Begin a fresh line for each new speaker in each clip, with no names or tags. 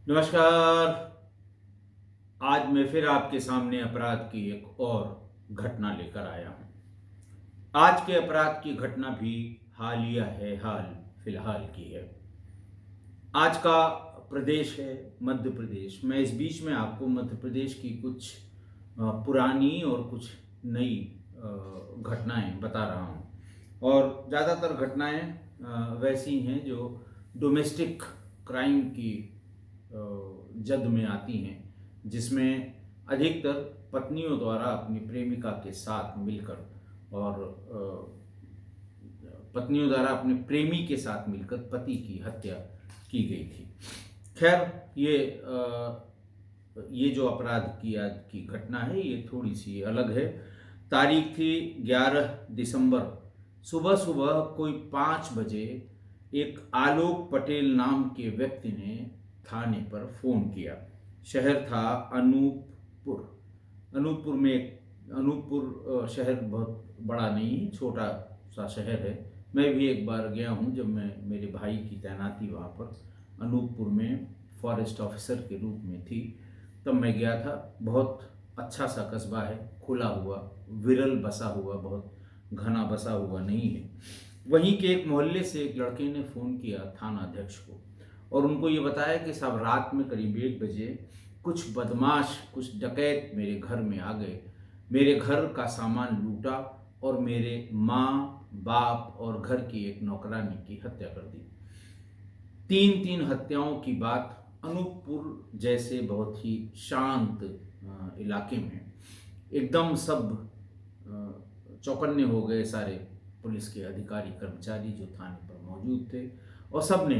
नमस्कार। आज मैं फिर आपके सामने अपराध की एक और घटना लेकर आया हूँ। आज के अपराध की घटना भी हालिया है, हाल फिलहाल की है। आज का प्रदेश है मध्य प्रदेश। मैं इस बीच में आपको मध्य प्रदेश की कुछ पुरानी और कुछ नई घटनाएं बता रहा हूं। और ज़्यादातर घटनाएं वैसी हैं जो डोमेस्टिक क्राइम की जद में आती हैं, जिसमें अधिकतर पत्नियों द्वारा अपनी प्रेमिका के साथ मिलकर और पत्नियों द्वारा अपने प्रेमी के साथ मिलकर पति की हत्या की गई थी। खैर, ये जो अपराध की आज की घटना है ये थोड़ी सी अलग है। तारीख थी 11 दिसंबर। सुबह सुबह कोई 5 बजे एक आलोक पटेल नाम के व्यक्ति ने थाने पर फोन किया। शहर था अनूपपुर। अनूपपुर में अनूपपुर शहर बहुत बड़ा नहीं, छोटा सा शहर है। मैं भी एक बार गया हूँ जब मैं मेरे भाई की तैनाती वहाँ पर अनूपपुर में फॉरेस्ट ऑफिसर के रूप में थी, तब मैं गया था। बहुत अच्छा सा कस्बा है, खुला हुआ, विरल बसा हुआ, बहुत घना बसा हुआ नहीं है। वहीं के एक मोहल्ले से एक लड़के ने फ़ोन किया थाना अध्यक्ष को और उनको ये बताया कि साहब रात में करीब 1 बजे कुछ बदमाश, कुछ डकैत मेरे घर में आ गए, मेरे घर का सामान लूटा और मेरे माँ, बाप और घर की एक नौकरानी की हत्या कर दी। 3-3 हत्याओं की बात अनूपपुर जैसे बहुत ही शांत इलाके में। एकदम सब चौकन्ने हो गए, सारे पुलिस के अधिकारी कर्मचारी जो थाने पर मौजूद थे। और सब ने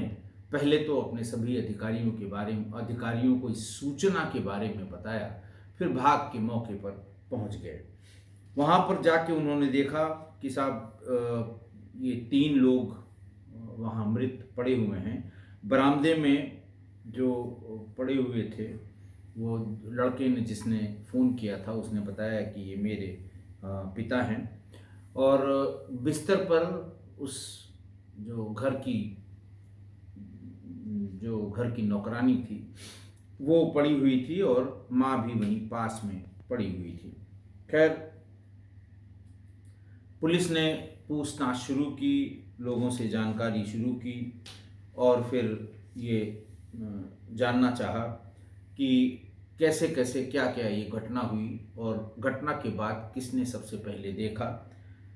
पहले तो अपने सभी अधिकारियों को इस सूचना के बारे में बताया, फिर भाग के मौके पर पहुंच गए। वहां पर जाके उन्होंने देखा कि साहब ये 3 लोग वहाँ मृत पड़े हुए हैं। बरामदे में जो पड़े हुए थे, वो लड़के ने जिसने फ़ोन किया था उसने बताया कि ये मेरे पिता हैं। और बिस्तर पर उस जो घर की जो घर की नौकरानी थी वो पड़ी हुई थी और माँ भी वहीं पास में पड़ी हुई थी। खैर, पुलिस ने पूछताछ शुरू की, लोगों से जानकारी शुरू की और फिर ये जानना चाहा कि कैसे कैसे क्या क्या ये घटना हुई और घटना के बाद किसने सबसे पहले देखा।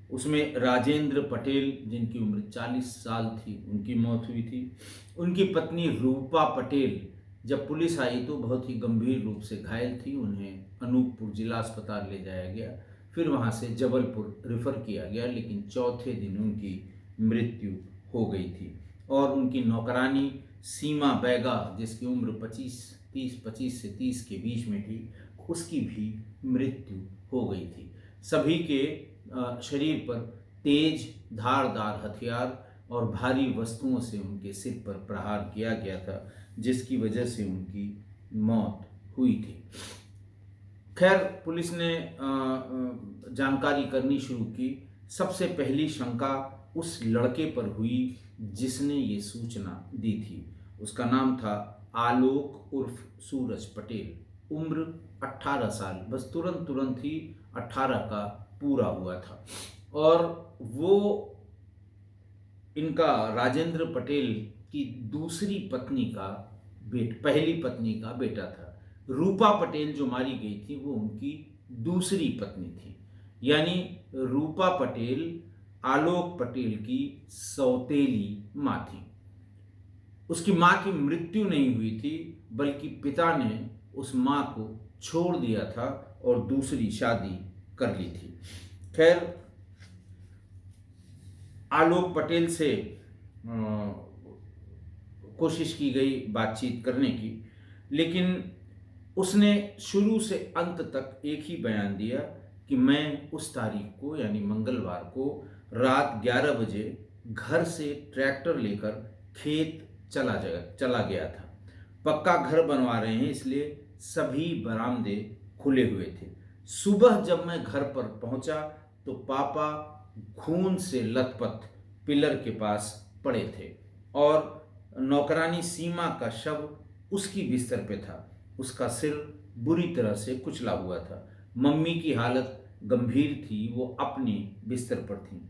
उसमें राजेंद्र पटेल, जिनकी उम्र 40 साल थी, उनकी मौत हुई थी। उनकी पत्नी रूपा पटेल जब पुलिस आई तो बहुत ही गंभीर रूप से घायल थी। उन्हें अनूपपुर जिला अस्पताल ले जाया गया, फिर वहाँ से जबलपुर रेफर किया गया, लेकिन चौथे दिन उनकी मृत्यु हो गई थी। और उनकी नौकरानी सीमा बैगा, जिसकी उम्र 25 से 30 के बीच में थी, उसकी भी मृत्यु हो गई थी। सभी के शरीर पर तेज धारदार हथियार और भारी वस्तुओं से उनके सिर पर प्रहार किया गया था, जिसकी वजह से उनकी मौत हुई थी। खैर, पुलिस ने जानकारी करनी शुरू की। सबसे पहली शंका उस लड़के पर हुई जिसने ये सूचना दी थी। उसका नाम था आलोक उर्फ सूरज पटेल, उम्र 18 साल, बस तुरंत तुरंत ही 18 का पूरा हुआ था। और वो इनका राजेंद्र पटेल की दूसरी पत्नी का पहली पत्नी का बेटा था। रूपा पटेल जो मारी गई थी वो उनकी दूसरी पत्नी थी, यानी रूपा पटेल आलोक पटेल की सौतेली माँ थी। उसकी माँ की मृत्यु नहीं हुई थी, बल्कि पिता ने उस माँ को छोड़ दिया था और दूसरी शादी कर ली थी। खैर, आलोक पटेल से कोशिश की गई बातचीत करने की, लेकिन उसने शुरू से अंत तक एक ही बयान दिया कि मैं उस तारीख को यानी मंगलवार को रात 11 बजे घर से ट्रैक्टर लेकर खेत चला गया था। पक्का घर बनवा रहे हैं, इसलिए सभी बरामदे खुले हुए थे। सुबह जब मैं घर पर पहुंचा तो पापा खून से लथपथ पिलर के पास पड़े थे और नौकरानी सीमा का शव उसकी बिस्तर पे था। उसका सिर बुरी तरह से कुचला हुआ था। मम्मी की हालत गंभीर थी, वो अपने बिस्तर पर थी,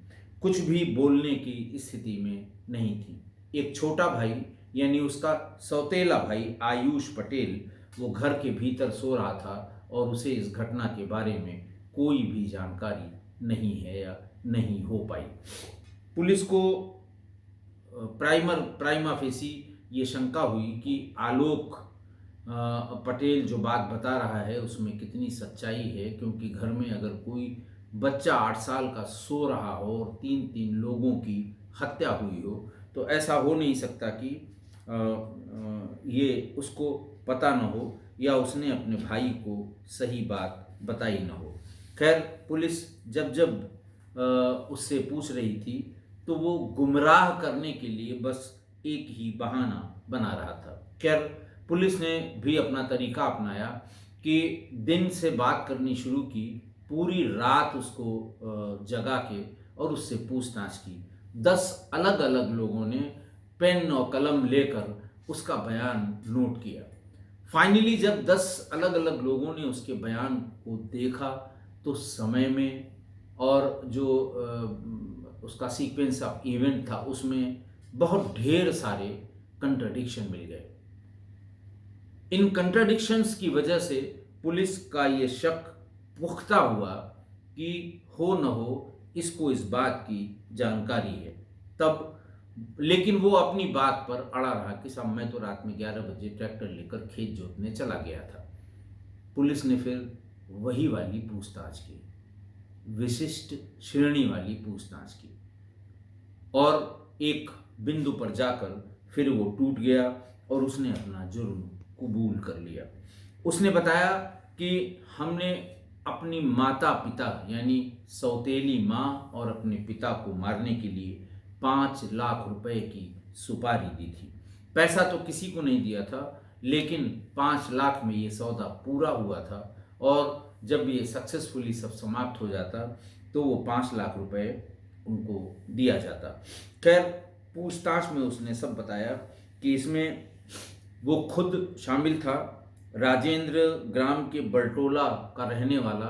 कुछ भी बोलने की स्थिति में नहीं थी। एक छोटा भाई यानी उसका सौतेला भाई आयुष पटेल वो घर के भीतर सो रहा था और उसे इस घटना के बारे में कोई भी जानकारी नहीं है या नहीं हो पाई। पुलिस को प्राइमा फेसी ये शंका हुई कि आलोक पटेल जो बात बता रहा है उसमें कितनी सच्चाई है, क्योंकि घर में अगर कोई बच्चा 8 साल का सो रहा हो और 3-3 लोगों की हत्या हुई हो तो ऐसा हो नहीं सकता कि ये उसको पता न हो या उसने अपने भाई को सही बात बताई न हो। खैर, पुलिस जब जब उससे पूछ रही थी तो वो गुमराह करने के लिए बस एक ही बहाना बना रहा था। खैर, पुलिस ने भी अपना तरीका अपनाया कि दिन से बात करनी शुरू की, पूरी रात उसको जगा के और उससे पूछताछ की। 10 अलग अलग लोगों ने पेन और कलम लेकर उसका बयान नोट किया। फाइनली जब 10 अलग अलग लोगों ने उसके बयान को देखा तो समय में और जो उसका सीक्वेंस ऑफ इवेंट था उसमें बहुत ढेर सारे कंट्रडिक्शन मिल गए। इन कंट्रडिक्शंस की वजह से पुलिस का ये शक पुख्ता हुआ कि हो न हो इसको इस बात की जानकारी है। तब लेकिन वो अपनी बात पर अड़ा रहा कि साहब मैं तो रात में 11 बजे ट्रैक्टर लेकर खेत जोतने चला गया था। पुलिस ने फिर वही वाली पूछताछ की, विशिष्ट श्रेणी वाली पूछताछ की और एक बिंदु पर जाकर फिर वो टूट गया और उसने अपना जुर्म कबूल कर लिया। उसने बताया कि हमने अपनी माता पिता यानी सौतेली माँ और अपने पिता को मारने के लिए 5 लाख रुपए की सुपारी दी थी। पैसा तो किसी को नहीं दिया था, लेकिन 5 लाख में ये सौदा पूरा हुआ था और जब ये सक्सेसफुली सब समाप्त हो जाता तो वो 5 लाख रुपए उनको दिया जाता। खैर, पूछताछ में उसने सब बताया कि इसमें वो खुद शामिल था, राजेंद्र ग्राम के बलटोला का रहने वाला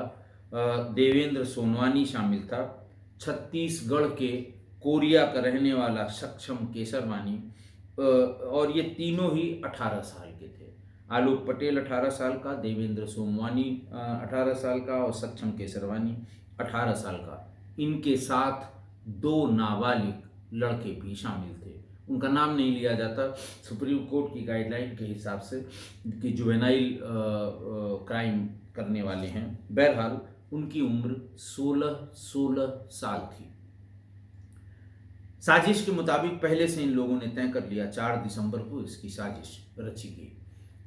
देवेंद्र सोनवानी शामिल था, छत्तीसगढ़ के कोरिया का रहने वाला सक्षम केसरवानी, और ये तीनों ही 18 साल के थे। आलोक पटेल 18 साल का, देवेंद्र सोमवानी 18 साल का और सक्षम केसरवानी 18 साल का। इनके साथ 2 नाबालिग लड़के भी शामिल थे। उनका नाम नहीं लिया जाता सुप्रीम कोर्ट की गाइडलाइन के हिसाब से कि जुवेनाइल क्राइम करने वाले हैं। बहरहाल उनकी उम्र 16 साल थी। साजिश के मुताबिक पहले से इन लोगों ने तय कर लिया, 4 दिसंबर को इसकी साजिश रची गई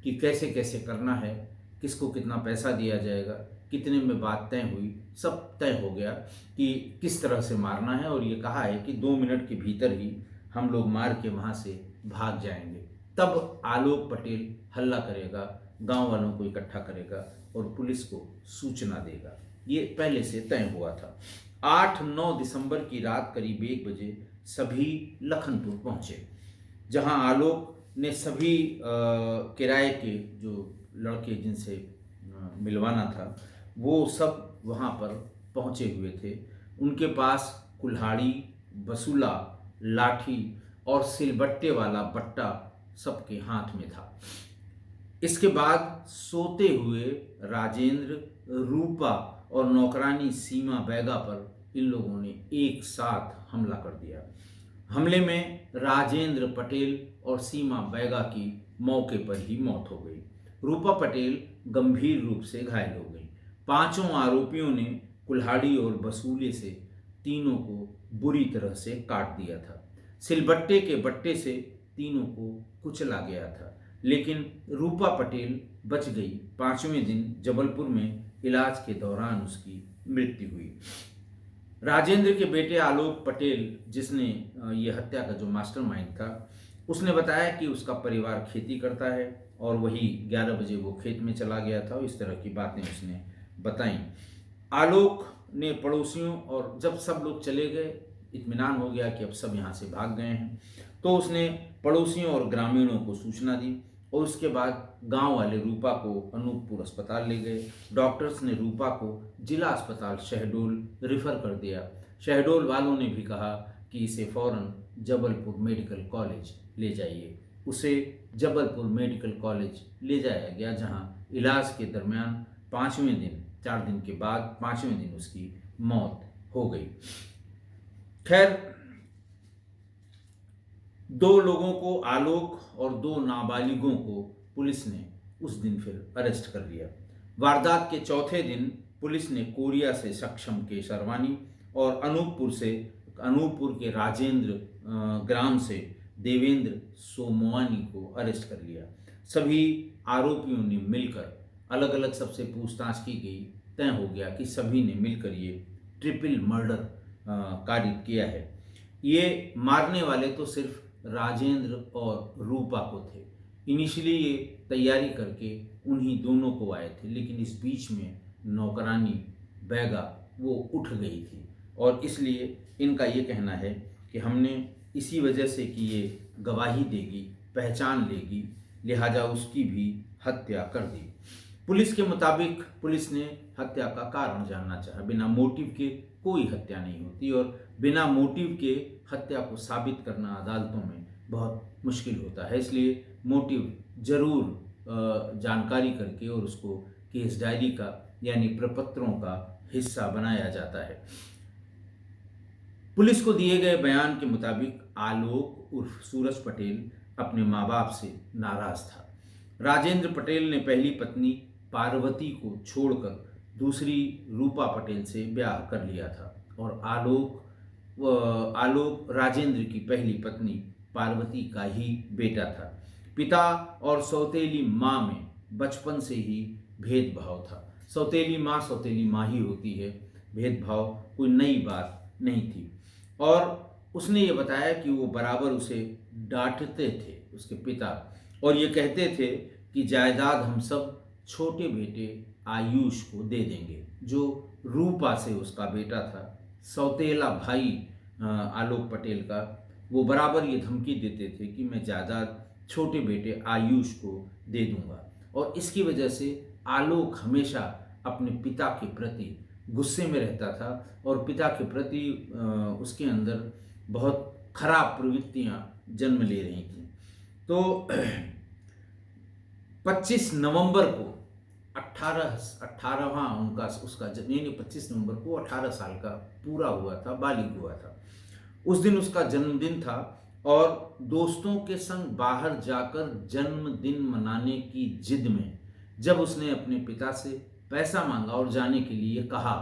कि कैसे कैसे करना है, किसको कितना पैसा दिया जाएगा, कितने में बात तय हुई। सब तय हो गया कि किस तरह से मारना है और ये कहा है कि 2 मिनट के भीतर ही हम लोग मार के वहाँ से भाग जाएंगे। तब आलोक पटेल हल्ला करेगा, गांव वालों को इकट्ठा करेगा और पुलिस को सूचना देगा। ये पहले से तय हुआ था। 8-9 दिसंबर की रात करीब 1 बजे सभी लखनपुर पहुँचे, जहाँ आलोक ने सभी किराए के जो लड़के जिनसे मिलवाना था वो सब वहाँ पर पहुँचे हुए थे। उनके पास कुल्हाड़ी, बसूला, लाठी और सिलबट्टे वाला बट्टा सबके हाथ में था। इसके बाद सोते हुए राजेंद्र, रूपा और नौकरानी सीमा बैगा पर इन लोगों ने एक साथ हमला कर दिया। हमले में राजेंद्र पटेल और सीमा बैगा की मौके पर ही मौत हो गई। रूपा पटेल गंभीर रूप से घायल हो गई। 5 आरोपियों ने कुल्हाड़ी और बसूले से तीनों को बुरी तरह से काट दिया था। सिलबट्टे के बट्टे से तीनों को कुचला गया था, लेकिन रूपा पटेल बच गई। 5वें दिन जबलपुर में इलाज के दौरान उसकी मृत्यु हुई। राजेंद्र के बेटे आलोक पटेल, जिसने ये हत्या का जो मास्टरमाइंड था, उसने बताया कि उसका परिवार खेती करता है और वही 11 बजे वो खेत में चला गया था। इस तरह की बातें उसने बताई। आलोक ने पड़ोसियों, और जब सब लोग चले गए, इत्मीनान हो गया कि अब सब यहाँ से भाग गए हैं, तो उसने पड़ोसियों और ग्रामीणों को सूचना दी और उसके बाद गांव वाले रूपा को अनूपपुर अस्पताल ले गए। डॉक्टर्स ने रूपा को जिला अस्पताल शहडोल रेफर कर दिया। शहडोल वालों ने भी कहा कि इसे फ़ौरन जबलपुर मेडिकल कॉलेज ले जाइए। उसे जबलपुर मेडिकल कॉलेज ले जाया गया, जहां इलाज के दरमियान 5वें दिन, 4 दिन के बाद 5वें दिन उसकी मौत हो गई। खैर, 2 लोगों को, आलोक और 2 नाबालिगों को पुलिस ने उस दिन फिर अरेस्ट कर लिया। वारदात के चौथे दिन पुलिस ने कोरिया से सक्षम के शर्वानी और अनूपपुर के राजेंद्र ग्राम से देवेंद्र सोमवानी को अरेस्ट कर लिया। सभी आरोपियों ने मिलकर अलग अलग सबसे पूछताछ की गई। तय हो गया कि सभी ने मिलकर ये ट्रिपल मर्डर कारित किया है। ये मारने वाले तो सिर्फ राजेंद्र और रूपा को थे। इनिशियली ये तैयारी करके उन्हीं दोनों को आए थे, लेकिन इस बीच में नौकरानी बैगा वो उठ गई थी और इसलिए इनका ये कहना है कि हमने इसी वजह से कि ये गवाही देगी, पहचान लेगी, लिहाजा उसकी भी हत्या कर दी। पुलिस के मुताबिक पुलिस ने हत्या का कारण जानना चाहा। बिना मोटिव के कोई हत्या नहीं होती और बिना मोटिव के हत्या को साबित करना अदालतों में बहुत मुश्किल होता है। इसलिए मोटिव जरूर जानकारी करके और उसको केस डायरी का यानी प्रपत्रों का हिस्सा बनाया जाता है। पुलिस को दिए गए बयान के मुताबिक आलोक उर्फ सूरज पटेल अपने माँ बाप से नाराज था। राजेंद्र पटेल ने पहली पत्नी पार्वती को छोड़कर दूसरी रूपा पटेल से ब्याह कर लिया था और आलोक राजेंद्र की पहली पत्नी पार्वती का ही बेटा था। पिता और सौतेली माँ में बचपन से ही भेदभाव था। सौतेली माँ ही होती है, भेदभाव कोई नई बात नहीं थी। और उसने ये बताया कि वो बराबर उसे डांटते थे, उसके पिता, और ये कहते थे कि जायदाद हम सब छोटे बेटे आयुष को दे देंगे, जो रूपा से उसका बेटा था। सौतेला भाई आलोक पटेल का, वो बराबर ये धमकी देते थे कि मैं जायदाद छोटे बेटे आयुष को दे दूंगा। और इसकी वजह से आलोक हमेशा अपने पिता के प्रति गुस्से में रहता था और पिता के प्रति उसके अंदर बहुत खराब प्रवृत्तियां जन्म ले रही थी। तो 25 नवंबर को 18वां उसका 25 नवंबर को 18 साल का पूरा हुआ था, बालिग हुआ था। उस दिन उसका जन्मदिन था और दोस्तों के संग बाहर जाकर जन्मदिन मनाने की जिद में जब उसने अपने पिता से पैसा मांगा और जाने के लिए कहा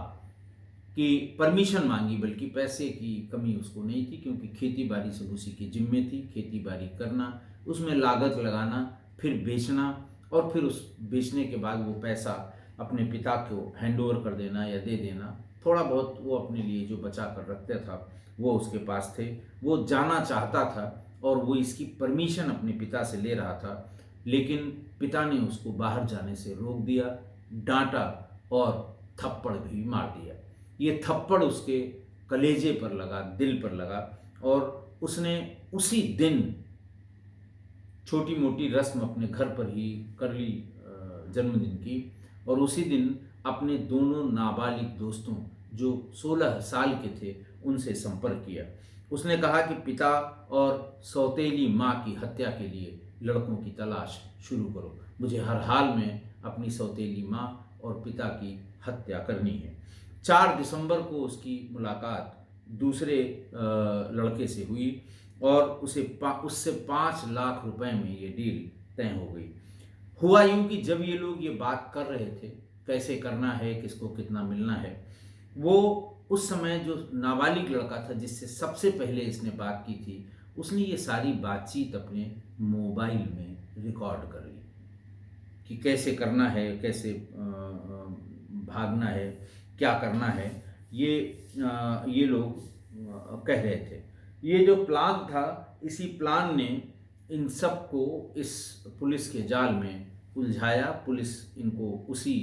कि परमिशन मांगी, बल्कि पैसे की कमी उसको नहीं थी क्योंकि खेती बाड़ी सब उसी की जिम्मे थी। खेती बाड़ी करना, उसमें लागत लगाना, फिर बेचना और फिर उस बेचने के बाद वो पैसा अपने पिता को हैंडओवर कर देना या दे देना। थोड़ा बहुत वो अपने लिए जो बचा कर रखता था वो उसके पास थे। वो जाना चाहता था और वो इसकी परमिशन अपने पिता से ले रहा था, लेकिन पिता ने उसको बाहर जाने से रोक दिया, डांटा और थप्पड़ भी मार दिया। ये थप्पड़ उसके कलेजे पर लगा, दिल पर लगा और उसने उसी दिन छोटी मोटी रस्म अपने घर पर ही कर ली जन्मदिन की, और उसी दिन अपने दोनों नाबालिग दोस्तों जो 16 साल के थे उनसे संपर्क किया। उसने कहा कि पिता और सौतेली माँ की हत्या के लिए लड़कों की तलाश शुरू करो, मुझे हर हाल में अपनी सौतेली माँ और पिता की हत्या करनी है। 4 दिसंबर को उसकी मुलाकात दूसरे लड़के से हुई और उससे 5 लाख रुपए में ये डील तय हो गई। हुआ यूं कि जब ये लोग ये बात कर रहे थे कैसे करना है, किसको कितना मिलना है, वो उस समय जो नाबालिग लड़का था जिससे सबसे पहले इसने बात की थी, उसने ये सारी बातचीत अपने मोबाइल में रिकॉर्ड कर ली कि कैसे करना है, कैसे भागना है, क्या करना है। ये लोग कह रहे थे। ये जो प्लान था, इसी प्लान ने इन सब को इस पुलिस के जाल में उलझाया। पुलिस इनको उसी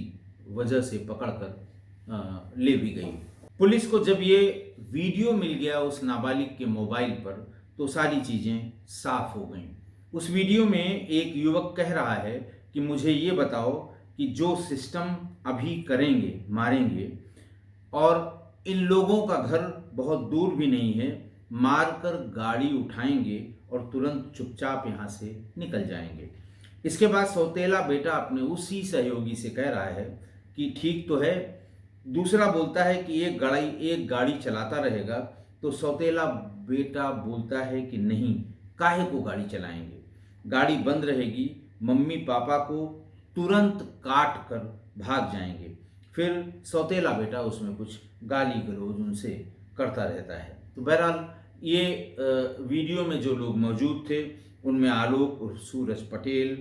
वजह से पकड़कर ले भी गई। पुलिस को जब ये वीडियो मिल गया उस नाबालिग के मोबाइल पर तो सारी चीज़ें साफ हो गईं। उस वीडियो में एक युवक कह रहा है कि मुझे ये बताओ कि जो सिस्टम अभी करेंगे, मारेंगे, और इन लोगों का घर बहुत दूर भी नहीं है, मारकर गाड़ी उठाएंगे और तुरंत चुपचाप यहाँ से निकल जाएंगे। इसके बाद सौतेला बेटा अपने उसी सहयोगी से कह रहा है कि ठीक तो है। दूसरा बोलता है कि एक गाड़ी चलाता रहेगा। तो सौतेला बेटा बोलता है कि नहीं, काहे को गाड़ी चलाएंगे, गाड़ी बंद रहेगी, मम्मी पापा को तुरंत काट कर भाग जाएंगे। फिर सौतेला बेटा उसमें कुछ गाली गलौज उनसे करता रहता है। तो बहरहाल ये वीडियो में जो लोग मौजूद थे उनमें आलोक उर्फ सूरज पटेल,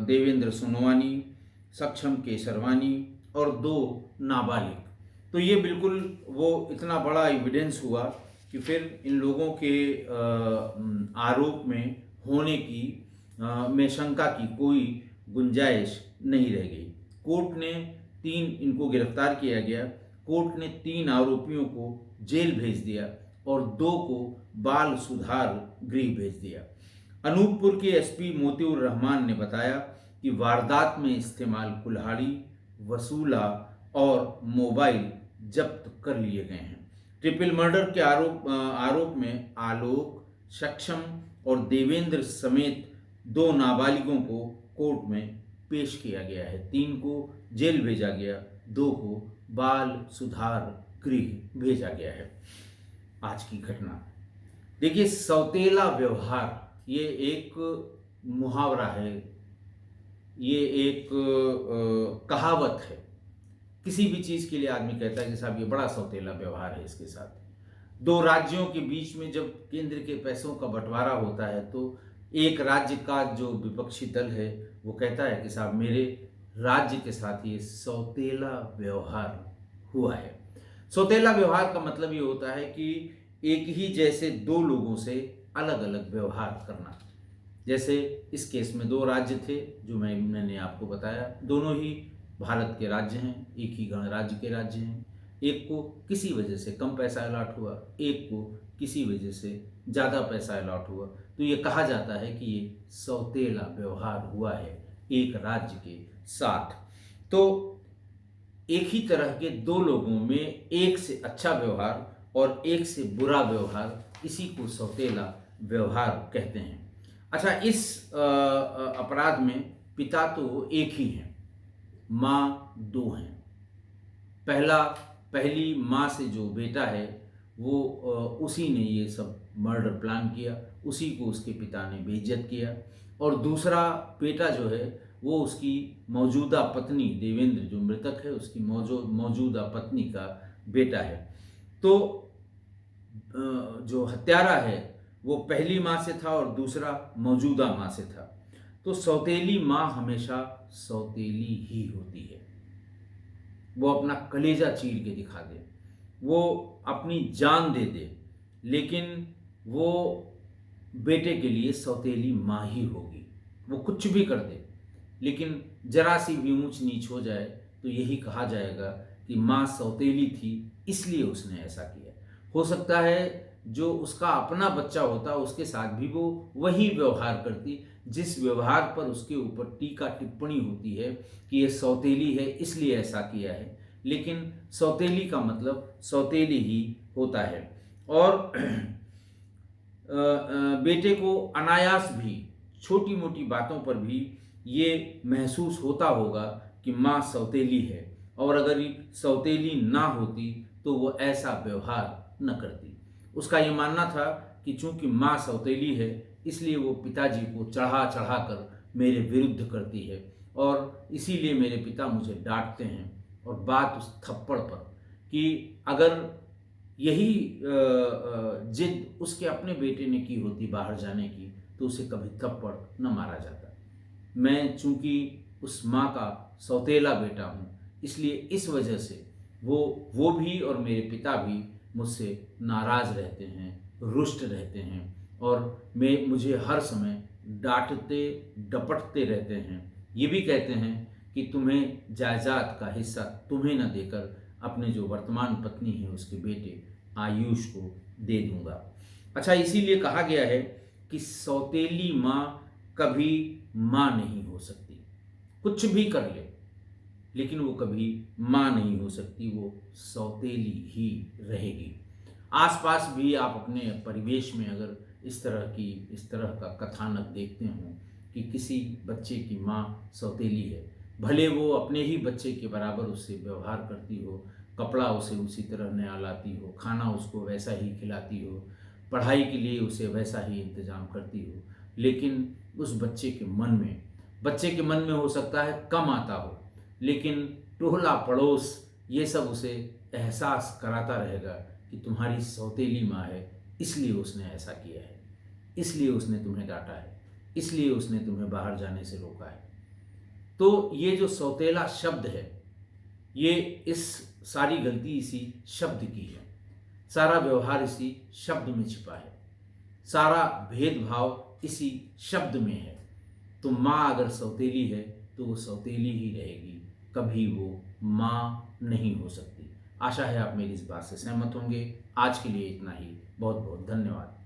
देवेंद्र सोनवानी, सक्षम केसरवानी और 2 नाबालिग। तो ये बिल्कुल वो इतना बड़ा एविडेंस हुआ कि फिर इन लोगों के आरोप में होने की में शंका की कोई गुंजाइश नहीं रह गई। कोर्ट ने इनको गिरफ्तार किया गया। कोर्ट ने 3 आरोपियों को जेल भेज दिया और 2 को बाल सुधार गृह भेज दिया। अनूपपुर के एसपी मोतिउर रहमान ने बताया कि वारदात में इस्तेमाल कुल्हाड़ी, वसूला और मोबाइल जब्त कर लिए गए हैं। ट्रिपल मर्डर के आरोप में आलोक, सक्षम और देवेंद्र समेत 2 नाबालिगों को कोर्ट में पेश किया गया है। 3 को जेल भेजा गया, 2 को बाल सुधार गृह भेजा गया है। आज की घटना देखिए, सौतेला व्यवहार ये एक मुहावरा है, ये एक कहावत है। किसी भी चीज़ के लिए आदमी कहता है कि साहब ये बड़ा सौतेला व्यवहार है इसके साथ। 2 राज्यों के बीच में जब केंद्र के पैसों का बंटवारा होता है तो एक राज्य का जो विपक्षी दल है वो कहता है कि साहब मेरे राज्य के साथ ये सौतेला व्यवहार हुआ है। सौतेला व्यवहार का मतलब ये होता है कि एक ही जैसे 2 लोगों से अलग अलग व्यवहार करना। जैसे इस केस में 2 राज्य थे जो मैंने आपको बताया, दोनों ही भारत के राज्य हैं, एक ही गणराज्य के राज्य हैं। एक को किसी वजह से कम पैसा अलॉट हुआ, एक को किसी वजह से ज़्यादा पैसा अलॉट हुआ। तो ये कहा जाता है कि ये सौतेला व्यवहार हुआ है एक राज्य के साथ। तो एक ही तरह के 2 लोगों में एक से अच्छा व्यवहार और एक से बुरा व्यवहार, इसी को सौतेला व्यवहार कहते हैं। अच्छा, इस अपराध में पिता तो एक ही हैं, माँ 2 हैं। पहली माँ से जो बेटा है वो उसी ने ये सब मर्डर प्लान किया, उसी को उसके पिता ने बेइज्जत किया। और दूसरा बेटा जो है वो उसकी मौजूदा पत्नी, देवेंद्र जो मृतक है उसकी मौजूदा पत्नी का बेटा है। तो जो हत्यारा है वो पहली माँ से था और दूसरा मौजूदा माँ से था। तो सौतेली माँ हमेशा सौतेली ही होती है। वो अपना कलेजा चीर के दिखा दे, वो अपनी जान दे दे, लेकिन वो बेटे के लिए सौतेली माँ ही होगी। वो कुछ भी कर दे, लेकिन जरा सी भी ऊंच नीच हो जाए तो यही कहा जाएगा कि माँ सौतेली थी इसलिए उसने ऐसा किया। हो सकता है जो उसका अपना बच्चा होता उसके साथ भी वो वही व्यवहार करती, जिस व्यवहार पर उसके ऊपर टीका टिप्पणी होती है कि ये सौतेली है इसलिए ऐसा किया है। लेकिन सौतेली का मतलब सौतेली ही होता है। और बेटे को अनायास भी छोटी मोटी बातों पर भी ये महसूस होता होगा कि माँ सौतेली है, और अगर सौतेली ना होती तो वो ऐसा व्यवहार न करती। उसका ये मानना था कि चूंकि माँ सौतेली है इसलिए वो पिताजी को चढ़ा चढ़ा कर मेरे विरुद्ध करती है, और इसीलिए मेरे पिता मुझे डांटते हैं। और बात उस थप्पड़ पर कि अगर यही जिद उसके अपने बेटे ने की होती बाहर जाने की तो उसे कभी थप्पड़ न मारा जाता। मैं चूंकि उस माँ का सौतेला बेटा हूँ इसलिए इस वजह से वो भी और मेरे पिता भी मुझसे नाराज़ रहते हैं, रुष्ट रहते हैं, और मुझे हर समय डांटते डपटते रहते हैं। ये भी कहते हैं कि तुम्हें जायदाद का हिस्सा तुम्हें न देकर अपने जो वर्तमान पत्नी है उसके बेटे आयुष को दे दूंगा। अच्छा, इसीलिए कहा गया है कि सौतेली माँ कभी माँ नहीं हो सकती। कुछ भी कर ले, लेकिन वो कभी माँ नहीं हो सकती, वो सौतेली ही रहेगी। आसपास भी आप अपने परिवेश में अगर इस तरह का कथानक देखते हो कि किसी बच्चे की माँ सौतेली है, भले वो अपने ही बच्चे के बराबर उससे व्यवहार करती हो, कपड़ा उसे उसी तरह नया लाती हो, खाना उसको वैसा ही खिलाती हो, पढ़ाई के लिए उसे वैसा ही इंतज़ाम करती हो, लेकिन उस बच्चे के मन में हो सकता है कम आता हो, लेकिन टोला पड़ोस ये सब उसे एहसास कराता रहेगा कि तुम्हारी सौतेली माँ है, इसलिए उसने ऐसा किया है, इसलिए उसने तुम्हें डांटा है, इसलिए उसने तुम्हें बाहर जाने से रोका है। तो ये जो सौतेला शब्द है, ये इस सारी गलती इसी शब्द की है, सारा व्यवहार इसी शब्द में छिपा है, सारा भेदभाव इसी शब्द में है। तो माँ अगर सौतेली है तो वो सौतेली ही रहेगी, कभी वो माँ नहीं हो सकती। आशा है आप मेरी इस बात से सहमत होंगे। आज के लिए इतना ही। बहुत बहुत धन्यवाद।